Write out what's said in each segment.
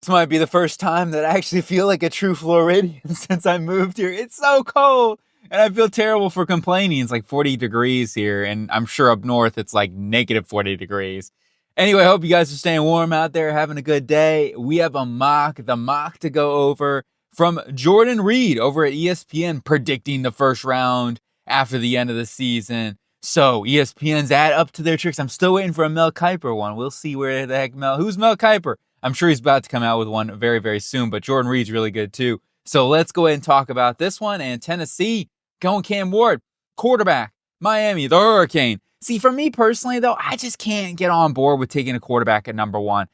This might be the first time that I actually feel like a true Floridian since I moved here. It's so cold. And I feel terrible for complaining. It's like 40 degrees here. And I'm sure up north it's like negative 40 degrees. Anyway, I hope you guys are staying warm out there, having a good day. We have the mock to go over from Jordan Reid over at ESPN, predicting the first round after the end of the season. So ESPN's add up to their tricks. I'm still waiting for a Mel Kiper one. We'll see where the heck who's Mel Kiper? I'm sure he's about to come out with one very, very soon, but Jordan Reid's really good too. So let's go ahead and talk about this one. And Tennessee, going Cam Ward, quarterback, Miami, the Hurricane. See, for me personally, though, I just can't get on board with taking a quarterback at number one.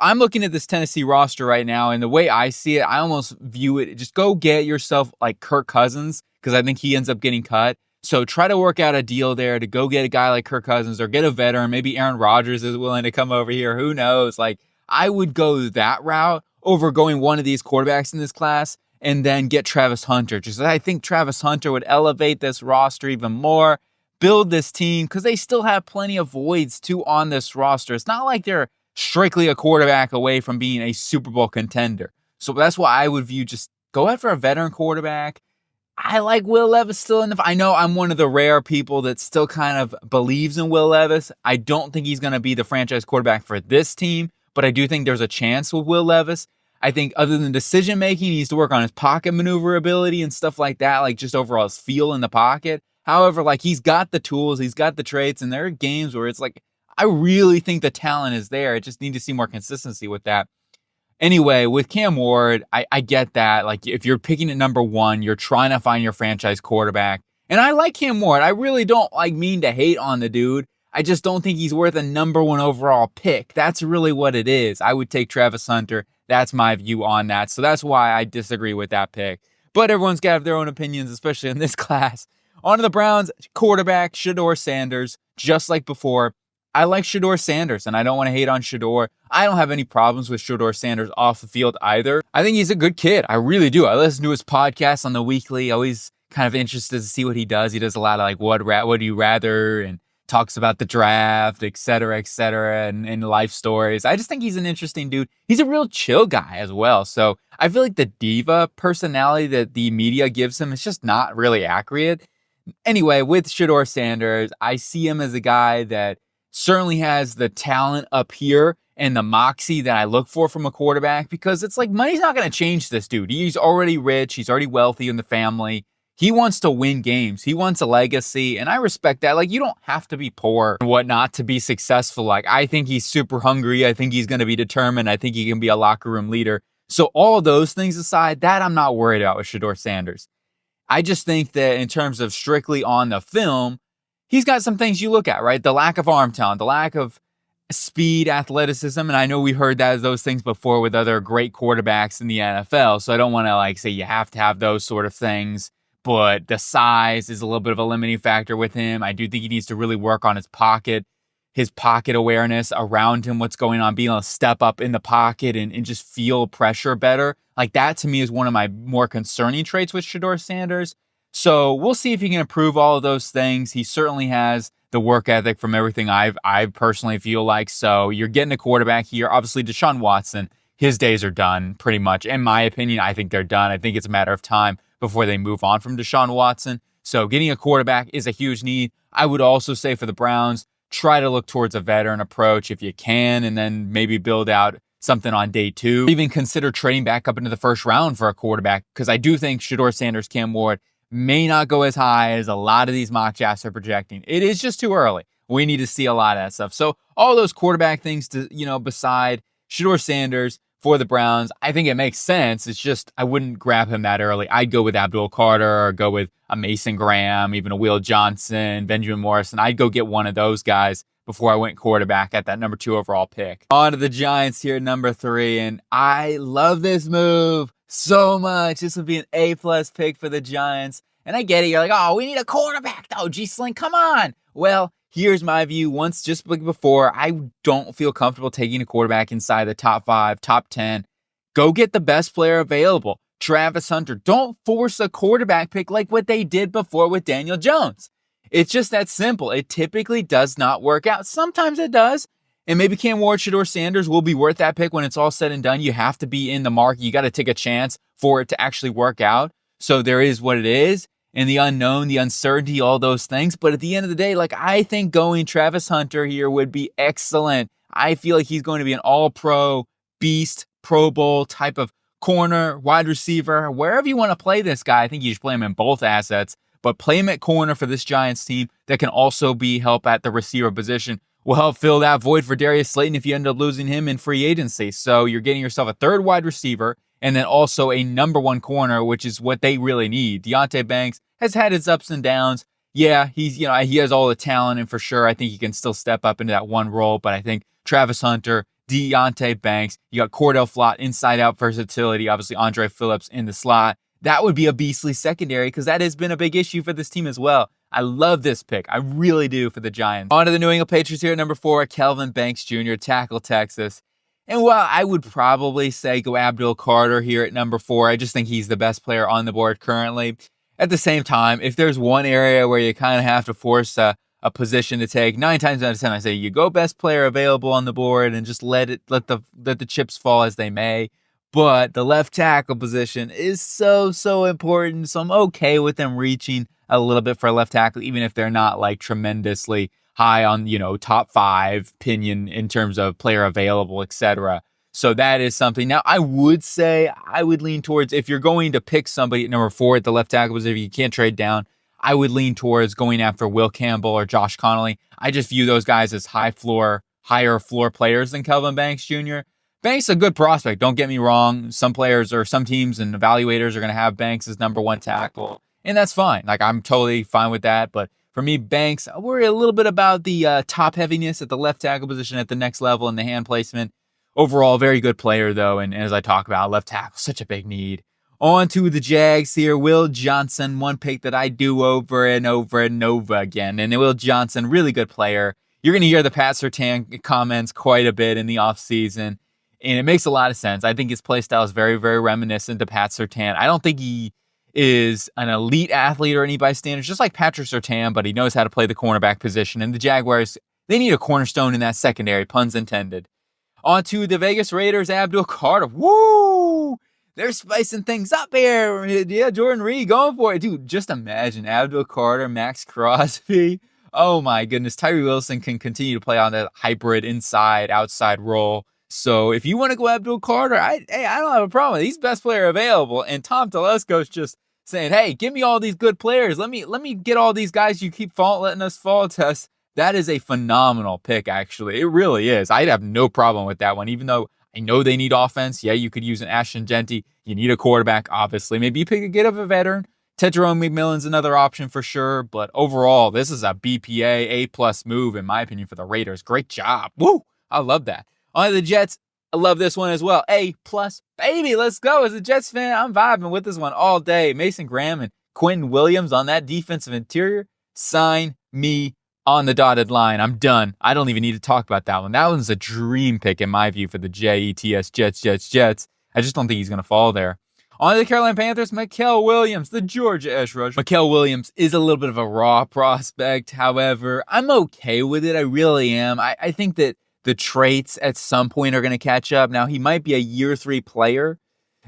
I'm looking at this Tennessee roster right now, and the way I see it, I almost view it, just go get yourself like Kirk Cousins, because I think he ends up getting cut. So try to work out a deal there to go get a guy like Kirk Cousins or get a veteran. Maybe Aaron Rodgers is willing to come over here. Who knows? Like, I would go that route over going one of these quarterbacks in this class and then get Travis Hunter. Just I think Travis Hunter would elevate this roster even more, build this team, because they still have plenty of voids too on this roster. It's not like they're strictly a quarterback away from being a Super Bowl contender. So that's why I would view just go after a veteran quarterback. I like Will Levis still in the. I know I'm one of the rare people that still kind of believes in Will Levis. I don't think he's going to be the franchise quarterback for this team, but I do think there's a chance with Will Levis. I think other than decision making, he needs to work on his pocket maneuverability and stuff like that, like just overall his feel in the pocket. However, like he's got the tools, he's got the traits, and there are games where it's like, I really think the talent is there. I just need to see more consistency with that. Anyway, with Cam Ward, I get that. Like, if you're picking at number one, you're trying to find your franchise quarterback. And I like Cam Ward. I really don't mean to hate on the dude. I just don't think he's worth a number one overall pick. That's really what it is. I would take Travis Hunter. That's my view on that. So that's why I disagree with that pick. But everyone's got to have their own opinions, especially in this class. On to the Browns, quarterback Shedeur Sanders, just like before. I like Shedeur Sanders, and I don't want to hate on Shedeur. I don't have any problems with Shedeur Sanders off the field either. I think he's a good kid. I really do. I listen to his podcast on the weekly. Always kind of interested to see what he does. He does a lot of like, what do you rather? And talks about the draft, et cetera, and life stories. I just think he's an interesting dude. He's a real chill guy as well. So I feel like the diva personality that the media gives him is just not really accurate. Anyway, with Shedeur Sanders, I see him as a guy that certainly has the talent up here and the moxie that I look for from a quarterback, because it's like money's not going to change this dude. He's already rich. He's already wealthy in the family. He wants to win games. He wants a legacy, and I respect that. Like, you don't have to be poor and whatnot to be successful. Like, I think he's super hungry. I think he's going to be determined. I think he can be a locker room leader. So all of those things aside, that I'm not worried about with Shedeur Sanders. I just think that in terms of strictly on the film, he's got some things you look at, right? The lack of arm talent, the lack of speed, athleticism. And I know we heard those things before with other great quarterbacks in the NFL. So I don't want to say you have to have those sort of things. But the size is a little bit of a limiting factor with him. I do think he needs to really work on his pocket awareness around him, what's going on, being able to step up in the pocket and just feel pressure better. Like, that to me is one of my more concerning traits with Shedeur Sanders. So we'll see if he can improve all of those things. He certainly has the work ethic from everything I personally feel like. So you're getting a quarterback here. Obviously, Deshaun Watson, his days are done pretty much. In my opinion, I think they're done. I think it's a matter of time before they move on from Deshaun Watson. So getting a quarterback is a huge need. I would also say for the Browns, try to look towards a veteran approach if you can, and then maybe build out something on day two. Even consider trading back up into the first round for a quarterback, because I do think Shedeur Sanders, Cam Ward may not go as high as a lot of these mock drafts are projecting. It is just too early. We need to see a lot of that stuff. So all those quarterback things to, beside Shedeur Sanders for the Browns, I think it makes sense. It's just I wouldn't grab him that early. I'd go with Abdul Carter or go with a Mason Graham, even a Will Johnson, Benjamin Morrison. I'd go get one of those guys before I went quarterback at that number 2 overall pick. On to the Giants here, number 3. And I love this move so much. This would be an A+ pick for the Giants. And I get it. You're like, oh, we need a quarterback though. G-Sling, come on. Well, here's my view. Once, just like before, I don't feel comfortable taking a quarterback inside the top 5, top 10. Go get the best player available. Travis Hunter. Don't force a quarterback pick like what they did before with Daniel Jones. It's just that simple. It typically does not work out. Sometimes it does. And maybe Cam Ward, Shedeur Sanders will be worth that pick when it's all said and done. You have to be in the market. You got to take a chance for it to actually work out. So there is what it is, and the unknown, the uncertainty, all those things. But at the end of the day, like, I think going Travis Hunter here would be excellent. I feel like he's going to be an all-pro, beast, Pro Bowl type of corner, wide receiver, wherever you want to play this guy. I think you should play him in both assets, but play him at corner for this Giants team that can also be help at the receiver position. Will help fill that void for Darius Slayton if you end up losing him in free agency. So you're getting yourself a third wide receiver and then also a number one corner, which is what they really need. Deonte Banks has had his ups and downs. Yeah, he has all the talent, and for sure, I think he can still step up into that one role. But I think Travis Hunter, Deonte Banks, you got Cordell Flott, inside-out versatility, obviously Andre Phillips in the slot. That would be a beastly secondary because that has been a big issue for this team as well. I love this pick. I really do for the Giants. On to the New England Patriots here at number 4, Kelvin Banks Jr., tackle Texas. And while I would probably say go Abdul Carter here at number 4, I just think he's the best player on the board currently. At the same time, if there's one area where you kind of have to force a position to take, 9 times out of 10, I say you go best player available on the board and just let the chips fall as they may. But the left tackle position is so important, so I'm okay with them reaching a little bit for a left tackle, even if they're not like tremendously high on, top 5 opinion in terms of player available, etc. So that is something. Now, I would say I would lean towards, if you're going to pick somebody at number 4 at the left tackle position, if you can't trade down, I would lean towards going after Will Campbell or Josh Connolly. I just view those guys as higher floor players than Kelvin Banks Jr. Banks is a good prospect, don't get me wrong. Some players or some teams and evaluators are going to have Banks as number 1 tackle, and that's fine. Like, I'm totally fine with that. But for me, Banks, I worry a little bit about the top heaviness at the left tackle position at the next level and the hand placement. Overall, very good player, though, and as I talk about, left tackle, such a big need. On to the Jags here. Will Johnson, one pick that I do over and over and over again. And Will Johnson, really good player. You're going to hear the Pat Surtain comments quite a bit in the offseason. And it makes a lot of sense. I think his play style is very, very reminiscent to Pat Surtain. I don't think he is an elite athlete or any by standards, just like Patrick Surtain, but he knows how to play the cornerback position. And the Jaguars, they need a cornerstone in that secondary, puns intended. On to the Vegas Raiders, Abdul Carter. Woo! They're spicing things up here. Yeah, Jordan Reid going for it. Dude, just imagine Abdul Carter, Max Crosby. Oh my goodness. Tyree Wilson can continue to play on that hybrid inside-outside role. So if you want to go Abdul Carter, I don't have a problem. He's best player available. And Tom Telesco's just saying, hey, give me all these good players. Let me get all these guys you keep letting us fall to us. That is a phenomenal pick, actually. It really is. I'd have no problem with that one, even though I know they need offense. Yeah, you could use an Ashton Genty. You need a quarterback, obviously. Maybe you get up a veteran. Tetron McMillan's another option for sure. But overall, this is a BPA A+ move, in my opinion, for the Raiders. Great job. Woo! I love that. On to the Jets. I love this one as well. A+, baby, let's go. As a Jets fan, I'm vibing with this one all day. Mason Graham and Quentin Williams on that defensive interior. Sign me on the dotted line. I'm done. I don't even need to talk about that one. That one's a dream pick in my view for the Jets. I just don't think he's going to fall there. On to the Carolina Panthers, Mykel Williams, the Georgia edge rusher. Mykel Williams is a little bit of a raw prospect. However, I'm okay with it. I really am. I think that the traits at some point are going to catch up. Now, he might be a year 3 player.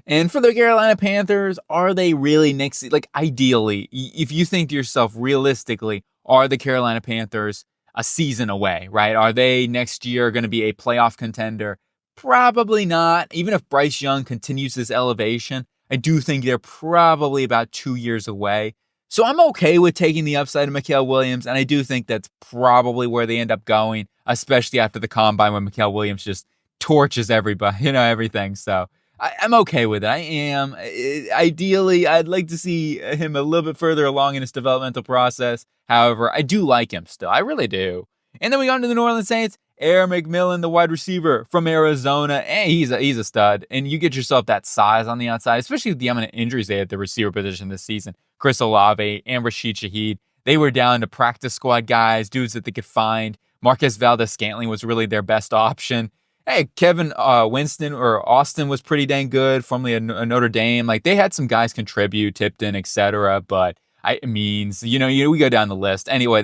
And for the Carolina Panthers, are they really next? Like, ideally, if you think to yourself realistically, are the Carolina Panthers a season away, right? Are they next year going to be a playoff contender? Probably not. Even if Bryce Young continues this elevation, I do think they're probably about 2 years away. So I'm okay with taking the upside of Mykel Williams, and I do think that's probably where they end up going, especially after the combine when Mykel Williams just torches everybody, everything. So I'm okay with it. I am. Ideally, I'd like to see him a little bit further along in his developmental process. However, I do like him still. I really do. And then we go on to the New Orleans Saints. Aaron McMillan, the wide receiver from Arizona. And he's a stud. And you get yourself that size on the outside, especially with the amount of injuries they had at the receiver position this season. Chris Olave and Rashid Shaheed. They were down to practice squad guys, dudes that they could find. Marquez Valdes-Scantling was really their best option. Hey, Kevin Austin was pretty dang good, formerly a Notre Dame. Like, they had some guys contribute, Tipton, etc. But We go down the list. Anyway,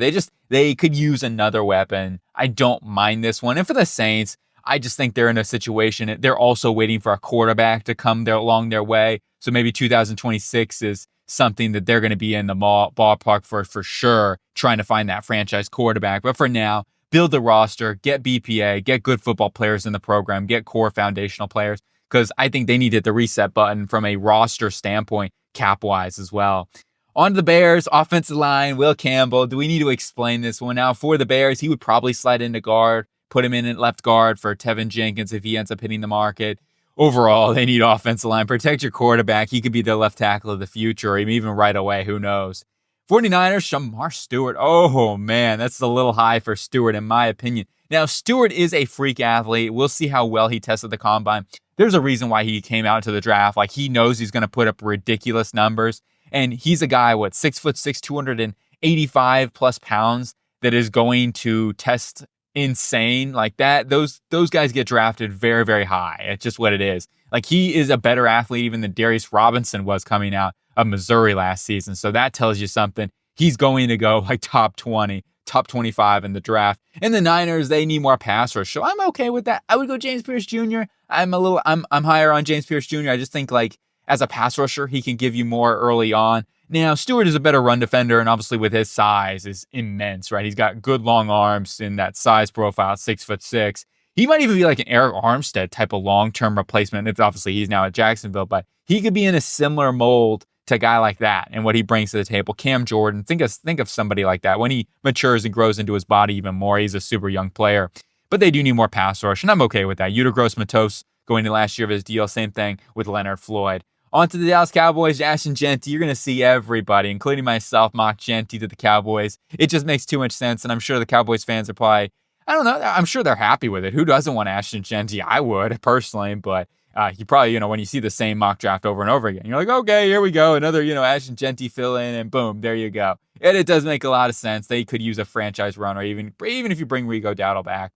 they could use another weapon. I don't mind this one. And for the Saints, I just think they're in a situation. They're also waiting for a quarterback to come along their way. So maybe 2026 is something that they're going to be in the ballpark for sure, trying to find that franchise quarterback. But for now, build the roster, get BPA, get good football players in the program, get core foundational players, because I think they needed the reset button from a roster standpoint, cap-wise as well. On to the Bears, offensive line, Will Campbell. Do we need to explain this one? Now, for the Bears, he would probably slide into guard, put him in at left guard for Tevin Jenkins if he ends up hitting the market. Overall, they need offensive line. Protect your quarterback. He could be their left tackle of the future, or even right away. Who knows? 49ers, Shamar Stewart. Oh, man, that's a little high for Stewart, in my opinion. Now, Stewart is a freak athlete. We'll see how well he tested the combine. There's a reason why he came out to the draft. Like, he knows he's going to put up ridiculous numbers. And he's a guy, 6'6", 285 plus pounds, that is going to test insane like that. Those guys get drafted very, very high. It's just what it is. Like, he is a better athlete even than Darius Robinson was coming out of Missouri last season. So that tells you something. He's going to go like top 20, top 25 in the draft. And the Niners, they need more pass rush. So I'm okay with that. I would go James Pierce Jr. I'm higher on James Pierce Jr. I just think, like, as a pass rusher, he can give you more early on. Now, Stewart is a better run defender, and obviously with his size is immense, right? He's got good long arms in that size profile, 6'6". He might even be like an Eric Armstead type of long-term replacement. If obviously he's now at Jacksonville, but he could be in a similar mold to a guy like that and what he brings to the table. Cam Jordan, think of somebody like that. When he matures and grows into his body even more, he's a super young player. But they do need more pass rush, and I'm okay with that. Yetur Gross-Matos going to last year of his deal. Same thing with Leonard Floyd. On to the Dallas Cowboys, Ashton Jeanty. You're going to see everybody, including myself, mock Jeanty to the Cowboys. It just makes too much sense, and I'm sure the Cowboys fans are probably, I don't know, I'm sure they're happy with it. Who doesn't want Ashton Jeanty? I would, personally, but you probably, when you see the same mock draft over and over again, you're like, okay, here we go, another, Ashton Jeanty fill in, and boom, there you go. And it does make a lot of sense. They could use a franchise run, or even if you bring Rico Dowdle back.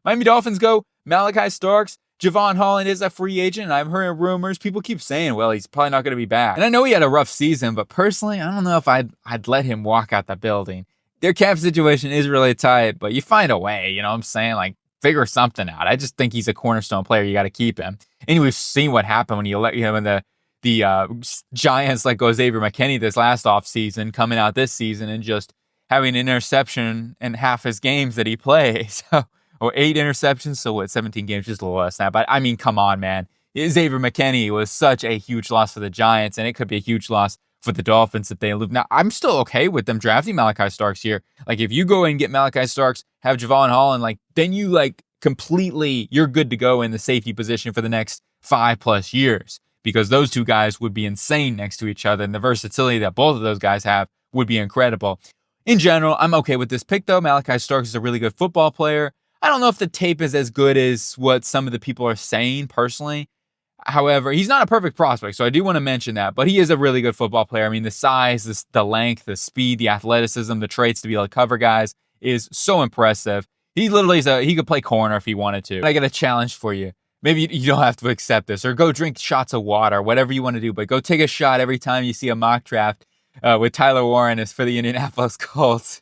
Miami Dolphins go Malachi Starks. Javon Holland is a free agent, and I've heard rumors. People keep saying, well, he's probably not going to be back. And I know he had a rough season, but personally, I don't know if I'd let him walk out the building. Their cap situation is really tight, but you find a way, you know what I'm saying? Like, figure something out. I just think he's a cornerstone player. You got to keep him. And we've seen what happened when you let him in the Giants let go Xavier McKinney this last offseason, coming out this season and just having an interception in half his games that he plays. Or 8 interceptions, so 17 games, just a little less than that. But, I mean, come on, man. Xavier McKinney was such a huge loss for the Giants, and it could be a huge loss for the Dolphins if they lose. Now, I'm still okay with them drafting Malachi Starks here. Like, if you go and get Malachi Starks, have Javon Holland, like, then you, like, completely, you're good to go in the safety position for the next 5+ years, because those two guys would be insane next to each other, and the versatility that both of those guys have would be incredible. In general, I'm okay with this pick, though. Malachi Starks is a really good football player. I don't know if the tape is as good as what some of the people are saying personally. However, he's not a perfect prospect, so I do want to mention that. But he is a really good football player. I mean, the size, the length, the speed, the athleticism, the traits to be able to cover guys is so impressive. He literally he could play corner if he wanted to. I got a challenge for you. Maybe you don't have to accept this, or go drink shots of water, whatever you want to do. But go take a shot every time you see a mock draft with Tyler Warren is for the Indianapolis Colts.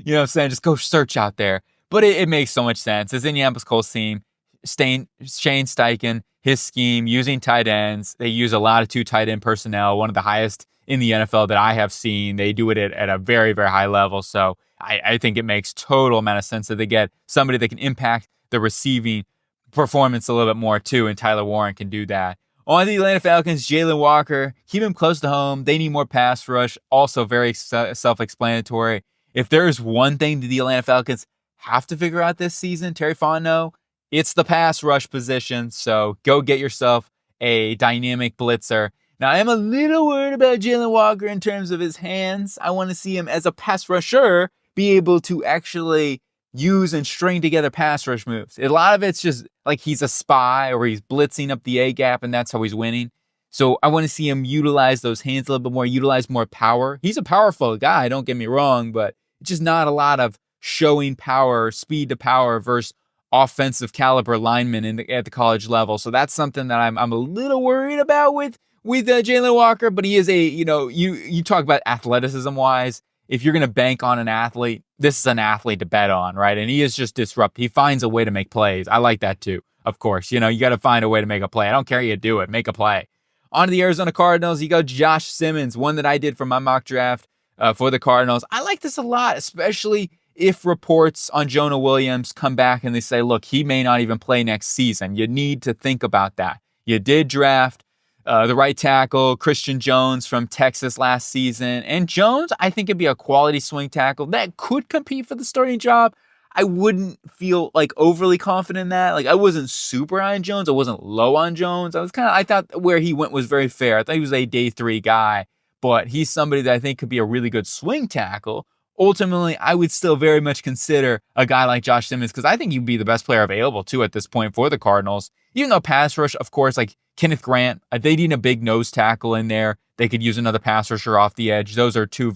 You know what I'm saying? Just go search out there. But it makes so much sense. This Indianapolis Colts team, Shane Steichen, his scheme, using tight ends. They use a lot of 2 tight end personnel, one of the highest in the NFL that I have seen. They do it at a very, very high level. So I think it makes total amount of sense that they get somebody that can impact the receiving performance a little bit more too, and Tyler Warren can do that. On the Atlanta Falcons, Jalen Walker, keep him close to home. They need more pass rush. Also very self-explanatory. If there's one thing that the Atlanta Falcons have to figure out this season, Terry Fontenot, it's the pass rush position. So go get yourself a dynamic blitzer. Now, I am a little worried about Jalen Walker in terms of his hands. I want to see him as a pass rusher be able to actually use and string together pass rush moves. A lot of it's just like he's a spy or he's blitzing up the A gap and that's how he's winning. So I want to see him utilize those hands a little bit more, utilize more power. He's a powerful guy, don't get me wrong, but it's just not a lot of showing power, speed to power versus offensive caliber linemen at the college level. So that's something that I'm a little worried about with with Jalen Walker, but he is you talk about athleticism-wise. If you're going to bank on an athlete, this is an athlete to bet on, right? And he is just disruptive. He finds a way to make plays. I like that too, of course. You got to find a way to make a play. I don't care how you do it. Make a play. On to the Arizona Cardinals, you go Josh Simmons, one that I did for my mock draft for the Cardinals. I like this a lot, especially if reports on Jonah Williams come back and they say, look, he may not even play next season. You need to think about that. You did draft the right tackle, Christian Jones from Texas last season. And Jones, I think, could be a quality swing tackle that could compete for the starting job. I wouldn't feel like overly confident in that. Like I wasn't super high on Jones. I wasn't low on Jones. I thought where he went was very fair. I thought he was a day 3 guy, but he's somebody that I think could be a really good swing tackle. Ultimately, I would still very much consider a guy like Josh Simmons because I think he'd be the best player available too at this point for the Cardinals. Even though pass rush, of course, like Kenneth Grant, they need a big nose tackle in there. They could use another pass rusher off the edge. Those are two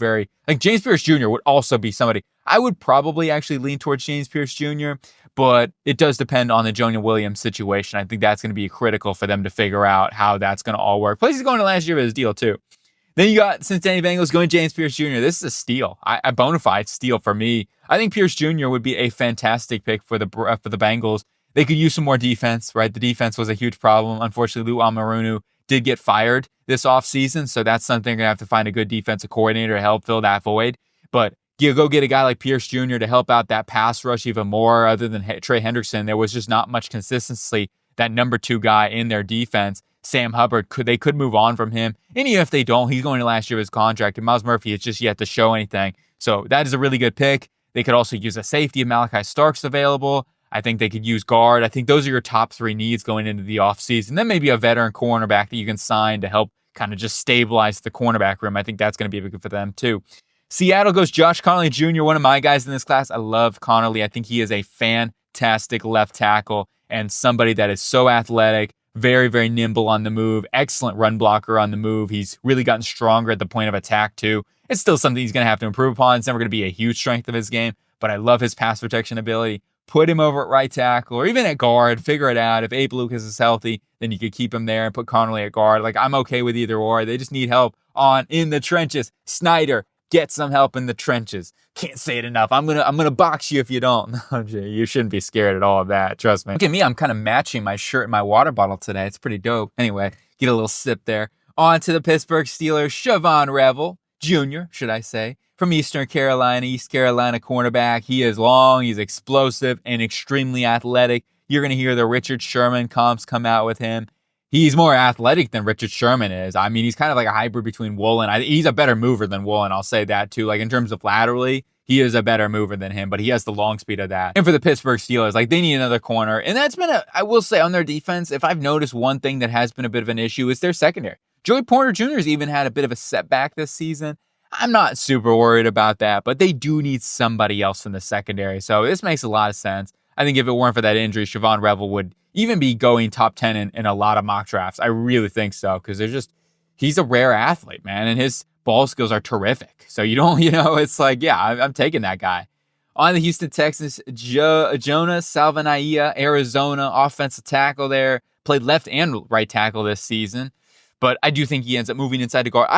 James Pierce Jr. would also be somebody. I would probably actually lean towards James Pierce Jr., but it does depend on the Jonah Williams situation. I think that's going to be critical for them to figure out how that's going to all work. Plus, he's going to last year of his deal too. Then you got Cincinnati Bengals going James Pierce Jr. This is a steal, a bona fide steal for me. I think Pierce Jr. would be a fantastic pick for the Bengals. They could use some more defense, right? The defense was a huge problem. Unfortunately, Lou Almirounu did get fired this offseason, so that's something they're going to have to find a good defensive coordinator to help fill that void. But you go get a guy like Pierce Jr. to help out that pass rush even more. Other than Trey Hendrickson, there was just not much consistency. That number 2 guy in their defense, Sam Hubbard, they could move on from him. And even if they don't, he's going to last year of his contract. And Miles Murphy is just yet to show anything. So that is a really good pick. They could also use a safety if Malachi Stark's available. I think they could use guard. I think those are your top 3 needs going into the offseason. Then maybe a veteran cornerback that you can sign to help kind of just stabilize the cornerback room. I think that's going to be good for them too. Seattle goes Josh Connolly Jr., one of my guys in this class. I love Connolly. I think he is a fantastic left tackle and somebody that is so athletic, very, very nimble on the move, excellent run blocker on the move. He's really gotten stronger at the point of attack too. It's still something he's going to have to improve upon. It's never going to be a huge strength of his game, but I love his pass protection ability. Put him over at right tackle or even at guard. Figure it out. If Abe Lucas is healthy, then you could keep him there and put Connolly at guard. Like I'm okay with either or. They just need help in the trenches. Snyder, get some help in the trenches. Can't say it enough. I'm gonna box you if you don't. No, Jay, you shouldn't be scared at all of that. Trust me. Look at me. I'm kind of matching my shirt and my water bottle today. It's pretty dope. Anyway, get a little sip there. On to the Pittsburgh Steelers. Siobhan Revel Jr., should I say, from East Carolina cornerback. He is long, he's explosive, and extremely athletic. You're going to hear the Richard Sherman comps come out with him. He's more athletic than Richard Sherman is. I mean, he's kind of like a hybrid between Woolen. He's a better mover than Woolen, I'll say that too. Like in terms of laterally, he is a better mover than him, but he has the long speed of that. And for the Pittsburgh Steelers, like they need another corner. And that's been I will say on their defense, if I've noticed one thing that has been a bit of an issue is their secondary. Joey Porter Jr. has even had a bit of a setback this season. I'm not super worried about that, but they do need somebody else in the secondary. So this makes a lot of sense. I think if it weren't for that injury, Siobhan Revel would even be going top 10 in a lot of mock drafts. I really think so because he's a rare athlete, man, and his ball skills are terrific. So you don't, it's like, yeah, I'm taking that guy. On the Houston Texans, Jonah Salvanaia, Arizona, offensive tackle there, played left and right tackle this season, but I do think he ends up moving inside to guard.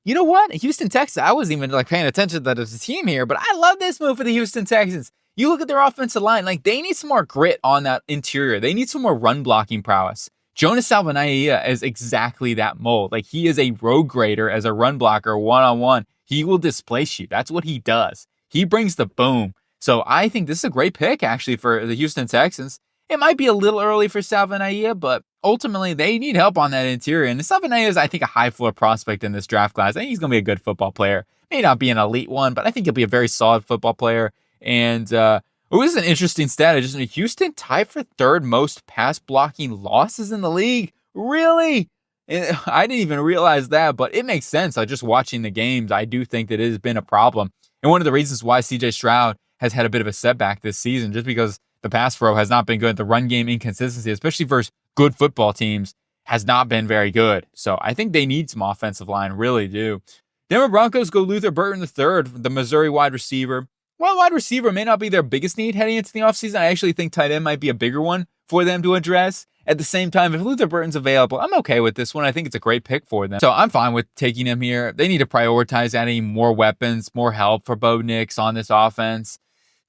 You know what? Houston Texans, I wasn't even paying attention to the team here, but I love this move for the Houston Texans. You look at their offensive line, like they need some more grit on that interior. They need some more run blocking prowess. Jonas Salvanaia is exactly that mold. Like he is a road grader as a run blocker one-on-one. He will displace you. That's what he does. He brings the boom. So I think this is a great pick actually for the Houston Texans. It might be a little early for Salvanaia, but ultimately they need help on that interior. And Salvanaia is, I think, a high floor prospect in this draft class. I think he's going to be a good football player. May not be an elite one, but I think he'll be a very solid football player. And it was an interesting stat. Houston tied for 3rd most pass blocking losses in the league. Really? And I didn't even realize that, but it makes sense. Just watching the games, I do think that it has been a problem. And one of the reasons why CJ Stroud has had a bit of a setback this season, just because the pass pro has not been good. The run game inconsistency, especially versus good football teams, has not been very good. So I think they need some offensive line, really do. Denver Broncos go Luther Burton III, the Missouri wide receiver. While wide receiver may not be their biggest need heading into the offseason, I actually think tight end might be a bigger one for them to address. At the same time, if Luther Burton's available, I'm okay with this one. I think it's a great pick for them. So I'm fine with taking him here. They need to prioritize adding more weapons, more help for Bo Nix on this offense.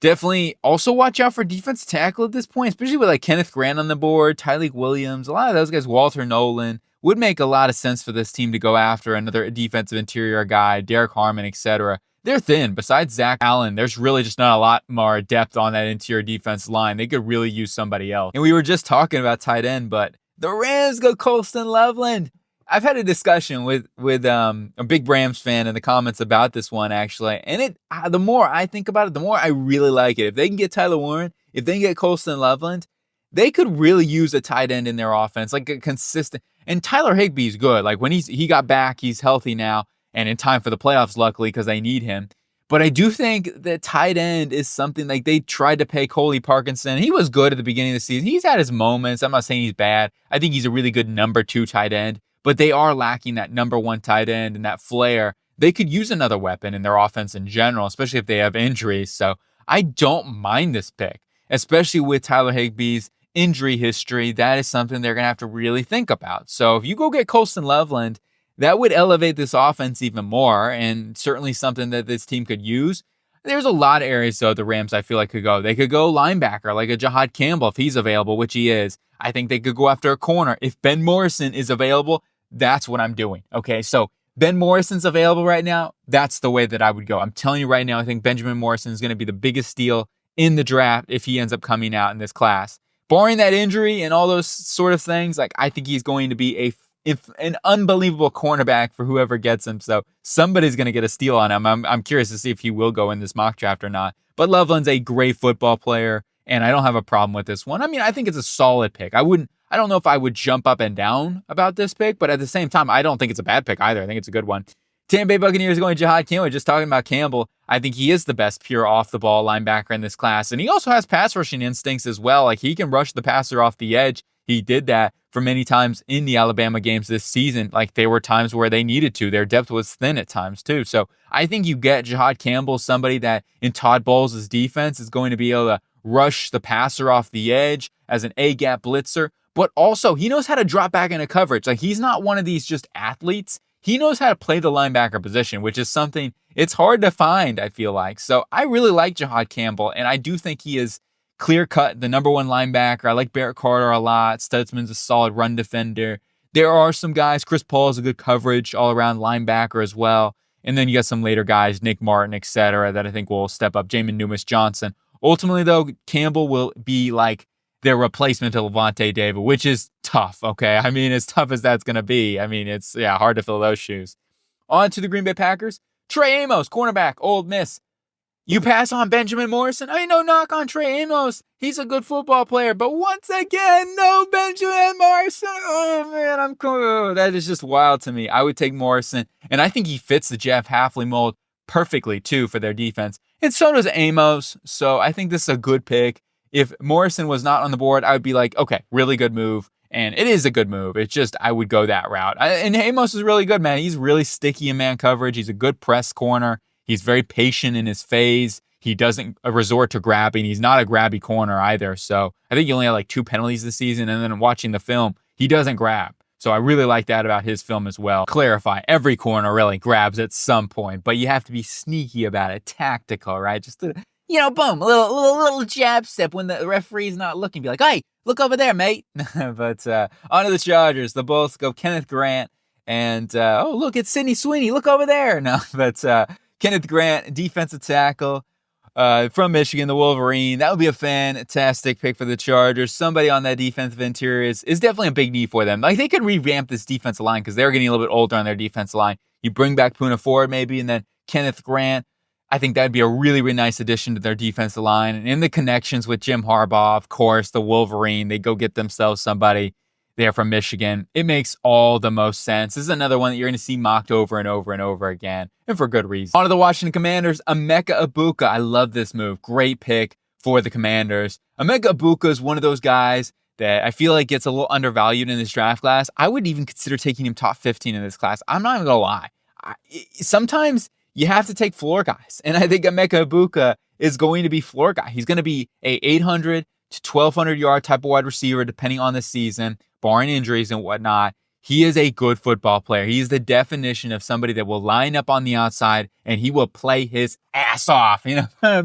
Definitely also watch out for defensive tackle at this point, especially with like Kenneth Grant on the board, Tyreek Williams, a lot of those guys, Walter Nolan. Would make a lot of sense for this team to go after another defensive interior guy, Derek Harmon, etc. They're thin. Besides Zach Allen, there's really just not a lot more depth on that interior defense line. They could really use somebody else. And we were just talking about tight end, but the Rams go Colston Loveland. I've had a discussion with a big Rams fan in the comments about this one, actually. And the more I think about it, the more I really like it. If they can get Tyler Warren, if they can get Colston Loveland, they could really use a tight end in their offense, like a consistent. And Tyler Higbee's good. Like when he got back, he's healthy now and in time for the playoffs, luckily, because they need him. But I do think that tight end is something like they tried to pay Coley Parkinson. He was good at the beginning of the season. He's had his moments. I'm not saying he's bad. I think he's a really good number 2 tight end, but they are lacking that number 1 tight end and that flair. They could use another weapon in their offense in general, especially if they have injuries. So I don't mind this pick, especially with Tyler Higbee's injury history. That is something they're going to have to really think about. So if you go get Colston Loveland, that would elevate this offense even more, and certainly something that this team could use. There's a lot of areas, though, the Rams, I feel like, could go. They could go linebacker, like a Jahad Campbell, if he's available, which he is. I think they could go after a corner. If Ben Morrison is available, that's what I'm doing. Okay, so Ben Morrison's available right now. That's the way that I would go. I'm telling you right now, I think Benjamin Morrison is going to be the biggest steal in the draft if he ends up coming out in this class. Barring that injury and all those sort of things, like I think he's going to be an unbelievable cornerback for whoever gets him. So somebody's going to get a steal on him. I'm curious to see if he will go in this mock draft or not. But Loveland's a great football player, and I don't have a problem with this one. I mean, I think it's a solid pick. I don't know if I would jump up and down about this pick, but at the same time, I don't think it's a bad pick either. I think it's a good one. Tampa Bay Buccaneers going Jahad Campbell. Just talking about Campbell, I think he is the best pure off-the-ball linebacker in this class. And he also has pass rushing instincts as well. Like, he can rush the passer off the edge. He did that for many times in the Alabama games this season. Like, there were times where they needed to. Their depth was thin at times, too. So I think you get Jahad Campbell, somebody that in Todd Bowles' defense is going to be able to rush the passer off the edge as an A-gap blitzer. But also, he knows how to drop back into coverage. Like, he's not one of these just athletes. He knows how to play the linebacker position, which is something it's hard to find, I feel like. So I really like Jahad Campbell, and I do think he is clear-cut the number 1 linebacker. I like Barrett Carter a lot. Stutzman's a solid run defender. There are some guys. Chris Paul is a good coverage all-around linebacker as well. And then you got some later guys, Nick Martin, etc., that I think will step up. Jamin Newmas-Johnson. Ultimately, though, Campbell will be like their replacement to Levante David, which is tough, okay? I mean, as tough as that's going to be. I mean, it's hard to fill those shoes. On to the Green Bay Packers. Trey Amos, cornerback, Ole Miss. You pass on Benjamin Morrison. I mean, no knock on Trey Amos. He's a good football player. But once again, no Benjamin Morrison. Oh, man, I'm cool. That is just wild to me. I would take Morrison. And I think he fits the Jeff Hafley mold perfectly, too, for their defense. And so does Amos. So I think this is a good pick. If Morrison was not on the board, I would be like, okay, really good move. And it is a good move. It's just, I would go that route. And Amos is really good, man. He's really sticky in man coverage. He's a good press corner. He's very patient in his phase. He doesn't resort to grabbing. He's not a grabby corner either. So I think he only had like 2 penalties this season. And then watching the film, he doesn't grab. So I really like that about his film as well. Clarify, every corner really grabs at some point, but you have to be sneaky about it, tactical, right? Just to, boom, a little jab step when the referee's not looking. Be like, hey, look over there, mate. But on to the Chargers. The Bulls go Kenneth Grant. And, look, it's Sidney Sweeney. Look over there. No, but Kenneth Grant, defensive tackle from Michigan, the Wolverine. That would be a fantastic pick for the Chargers. Somebody on that defensive interior is definitely a big need for them. Like, they could revamp this defensive line because they're getting a little bit older on their defensive line. You bring back Poona Ford maybe, and then Kenneth Grant. I think that'd be a really, really nice addition to their defensive line. And in the connections with Jim Harbaugh, of course, the Wolverine, they go get themselves somebody there from Michigan. It makes all the most sense. This is another one that you're going to see mocked over and over and over again, and for good reason. On to the Washington Commanders, Emeka Egbuka. I love this move. Great pick for the Commanders. Emeka Egbuka is one of those guys that I feel like gets a little undervalued in this draft class. I would even consider taking him top 15 in this class. I'm not even going to lie. Sometimes you have to take floor guys. And I think Emeka Egbuka is going to be floor guy. He's going to be a 800 to 1,200 yard type of wide receiver, depending on the season, barring injuries and whatnot. He is a good football player. He is the definition of somebody that will line up on the outside and he will play his ass off.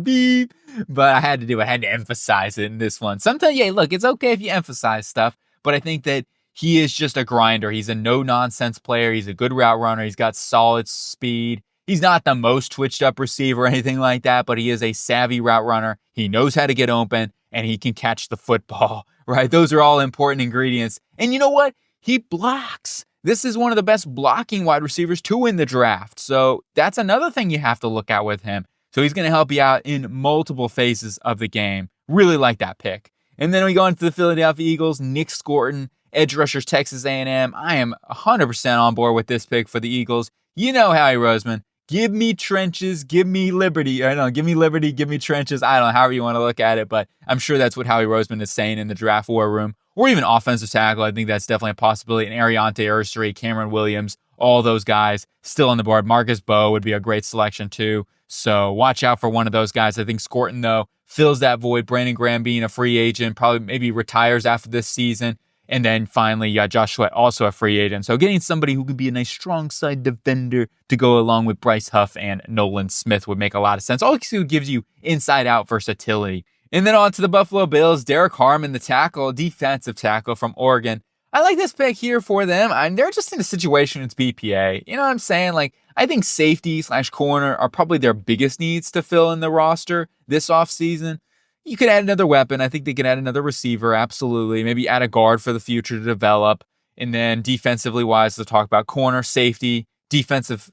Beep. But I had to emphasize it in this one. Sometimes, yeah, look, it's okay if you emphasize stuff, but I think that he is just a grinder. He's a no-nonsense player. He's a good route runner. He's got solid speed. He's not the most twitched up receiver or anything like that, but he is a savvy route runner. He knows how to get open, and he can catch the football, right? Those are all important ingredients. And you know what? He blocks. This is one of the best blocking wide receivers too in the draft. So that's another thing you have to look at with him. So he's going to help you out in multiple phases of the game. Really like that pick. And then we go into the Philadelphia Eagles, Nick Scorton, edge rushers, Texas A&M. I am 100% on board with this pick for the Eagles. You know, Howie Roseman, give me trenches, give me liberty. I don't know, give me liberty, give me trenches. I don't know, however you want to look at it, but I'm sure that's what Howie Roseman is saying in the draft war room. Or even offensive tackle. I think that's definitely a possibility. And Ariante Ursary, Cameron Williams, all those guys still on the board. Marcus Bowe would be a great selection too. So watch out for one of those guys. I think Scorton, though, fills that void. Brandon Graham being a free agent, probably maybe retires after this season. And then finally, you got Josh Sweat, also a free agent. So getting somebody who could be a nice strong side defender to go along with Bryce Huff and Nolan Smith would make a lot of sense. Also gives you inside-out versatility. And then on to the Buffalo Bills, Derek Harmon, the defensive tackle from Oregon. I like this pick here for them. They're just in a situation it's BPA. You know what I'm saying? Like, I think safety/corner are probably their biggest needs to fill in the roster this offseason. You could add another weapon. I think they could add another receiver, absolutely. Maybe add a guard for the future to develop. And then defensively wise, to talk about corner, safety, defensive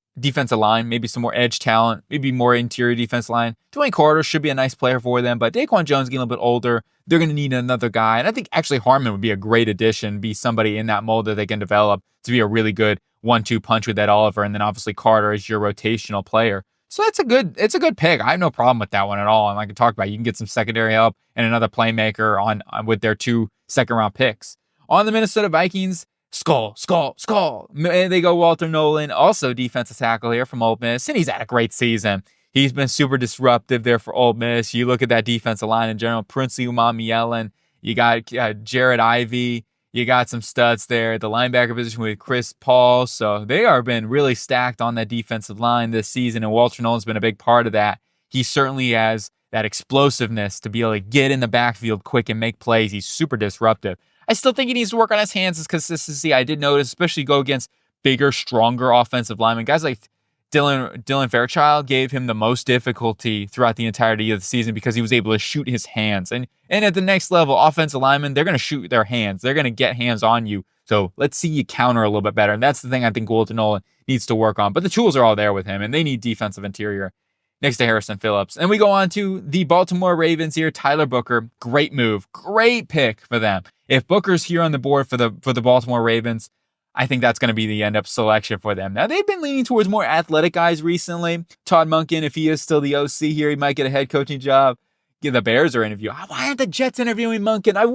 line, maybe some more edge talent, maybe more interior defense line. Dwayne Carter should be a nice player for them, but Daquan Jones getting a little bit older. They're going to need another guy. And I think actually Harmon would be a great addition, be somebody in that mold that they can develop to be a really good 1-2 punch with Ed Oliver. And then obviously Carter is your rotational player. So it's a good pick. I have no problem with that one at all. And like I talked about, you can get some secondary help and another playmaker on with their 2 second-round picks. On the Minnesota Vikings, Skull. And they go Walter Nolan, also defensive tackle here from Ole Miss, and he's had a great season. He's been super disruptive there for Ole Miss. You look at that defensive line in general, Princey Umamielen, you got Jared Ivey, you got some studs there. The linebacker position with Chris Paul. So they are been really stacked on that defensive line this season, and Walter Nolan's been a big part of that. He certainly has that explosiveness to be able to get in the backfield quick and make plays. He's super disruptive. I still think he needs to work on his hands, his consistency. I did notice, especially go against bigger, stronger offensive linemen. Guys like Dylan Fairchild gave him the most difficulty throughout the entirety of the season because he was able to shoot his hands. And at the next level, offensive linemen, they're going to shoot their hands. They're going to get hands on you. So let's see you counter a little bit better. And that's the thing I think Walter Nolan needs to work on. But the tools are all there with him, and they need defensive interior next to Harrison Phillips. And we go on to the Baltimore Ravens here. Tyler Booker, great move. Great pick for them. If Booker's here on the board for the Baltimore Ravens, I think that's going to be the end-up selection for them. Now, they've been leaning towards more athletic guys recently. Todd Monken, if he is still the OC here, he might get a head coaching job. Yeah, the Bears are interviewing. Why aren't the Jets interviewing Monken? I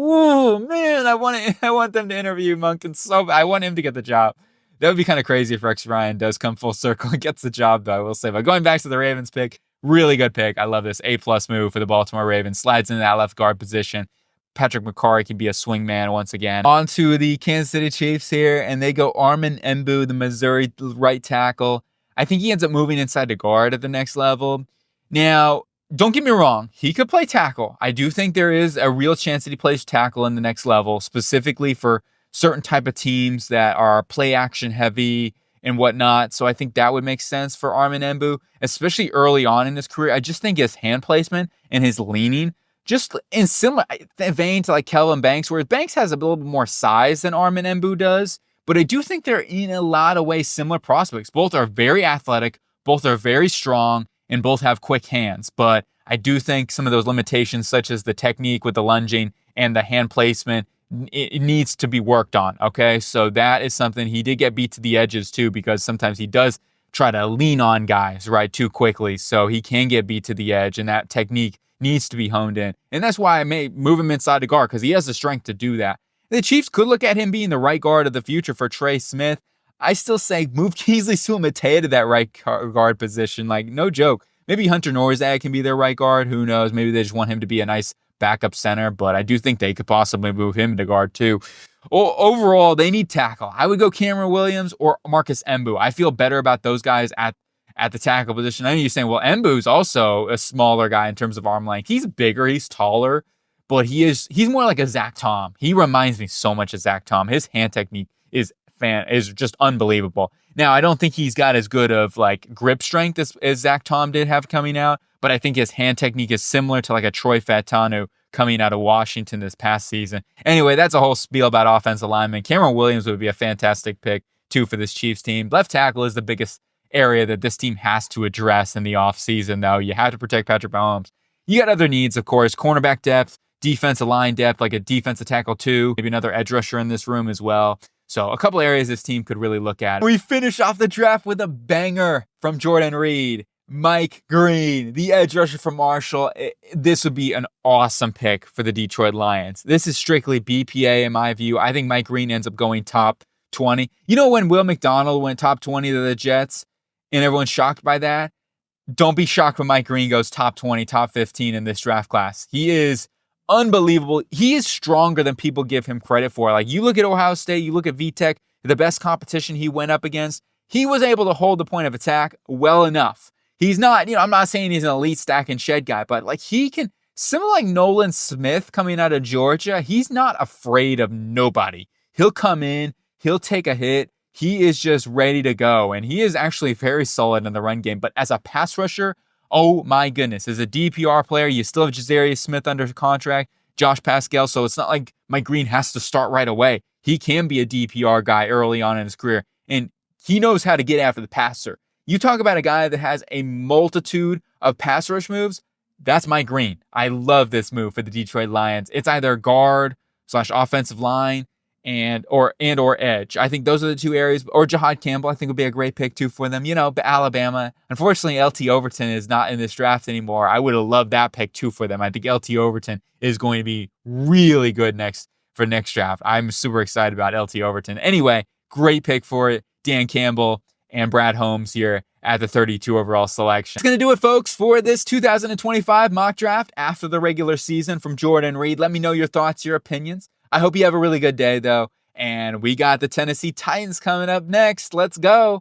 want them to interview Monken so bad. I want him to get the job. That would be kind of crazy if Rex Ryan does come full circle and gets the job, though, I will say. But going back to the Ravens pick, really good pick. I love this. A-plus move for the Baltimore Ravens. Slides into that left guard position. Patrick McCarry can be a swingman once again. On to the Kansas City Chiefs here, and they go Armin Embu, the Missouri right tackle. I think he ends up moving inside the guard at the next level. Now, don't get me wrong. He could play tackle. I do think there is a real chance that he plays tackle in the next level, specifically for certain type of teams that are play action heavy and whatnot. So I think that would make sense for Armin Embu, especially early on in his career. I just think his hand placement and his leaning, just in similar vein to like Kelvin Banks, whereas Banks has a little bit more size than Armin Embu does. But I do think they're in a lot of ways similar prospects. Both are very athletic, both are very strong, and both have quick hands. But I do think some of those limitations, such as the technique with the lunging and the hand placement, it needs to be worked on, okay? So that is something. He did get beat to the edges too, because sometimes he does try to lean on guys, right, too quickly. So he can get beat to the edge, and that technique needs to be honed in. And that's why I may move him inside the guard, because he has the strength to do that. The Chiefs could look at him being the right guard of the future for Trey Smith. I still say move Kingsley Suamataia to that right guard position. Like, no joke. Maybe Hunter Norzag can be their right guard. Who knows? Maybe they just want him to be a nice backup center, but I do think they could possibly move him to guard too. Overall, they need tackle. I would go Cameron Williams or Marcus Mbu. I feel better about those guys at the tackle position. I know you're saying, well, Mbu's also a smaller guy in terms of arm length. He's bigger, he's taller, but he's more like a Zach Tom. He reminds me so much of Zach Tom. His hand technique is just unbelievable. Now, I don't think he's got as good of like grip strength as Zach Tom did have coming out, but I think his hand technique is similar to like a Troy Fautanu coming out of Washington this past season. Anyway, that's a whole spiel about offensive linemen. Cameron Williams would be a fantastic pick too for this Chiefs team. Left tackle is the biggest area that this team has to address in the offseason, though. You have to protect Patrick Mahomes. You got other needs, of course, cornerback depth, defensive line depth, like a defensive tackle too, maybe another edge rusher in this room as well. So a couple areas this team could really look at. We finish off the draft with a banger from Jordan Reid. Mike Green, the edge rusher from Marshall. This would be an awesome pick for the Detroit Lions. This is strictly BPA in my view. I think Mike Green ends up going top 20. You know when Will McDonald went top 20 to the Jets and everyone's shocked by that? Don't be shocked when Mike Green goes top 20, top 15 in this draft class. He is unbelievable. He is stronger than people give him credit for. Like, you look at Ohio State, you look at VTech, the best competition he went up against, he was able to hold the point of attack well enough. He's not, I'm not saying he's an elite stack and shed guy, but like he can, similar like Nolan Smith coming out of Georgia, he's not afraid of nobody. He'll come in, he'll take a hit. He is just ready to go. And he is actually very solid in the run game. But as a pass rusher, oh my goodness. As a DPR player, you still have Jazarius Smith under contract, Josh Pascal. So it's not like Mike Green has to start right away. He can be a DPR guy early on in his career. And he knows how to get after the passer. You talk about a guy that has a multitude of pass rush moves. That's Mike Green. I love this move for the Detroit Lions. It's either guard / offensive line or edge. I think those are the two areas. Or Jahad Campbell, I think would be a great pick too for them. But Alabama. Unfortunately, LT Overton is not in this draft anymore. I would have loved that pick too for them. I think LT Overton is going to be really good next draft. I'm super excited about LT Overton. Anyway, great pick for it. Dan Campbell and Brad Holmes here at the 32 overall selection. That's going to do it, folks, for this 2025 mock draft after the regular season from Jordan Reid. Let me know your thoughts, your opinions. I hope you have a really good day, though. And we got the Tennessee Titans coming up next. Let's go.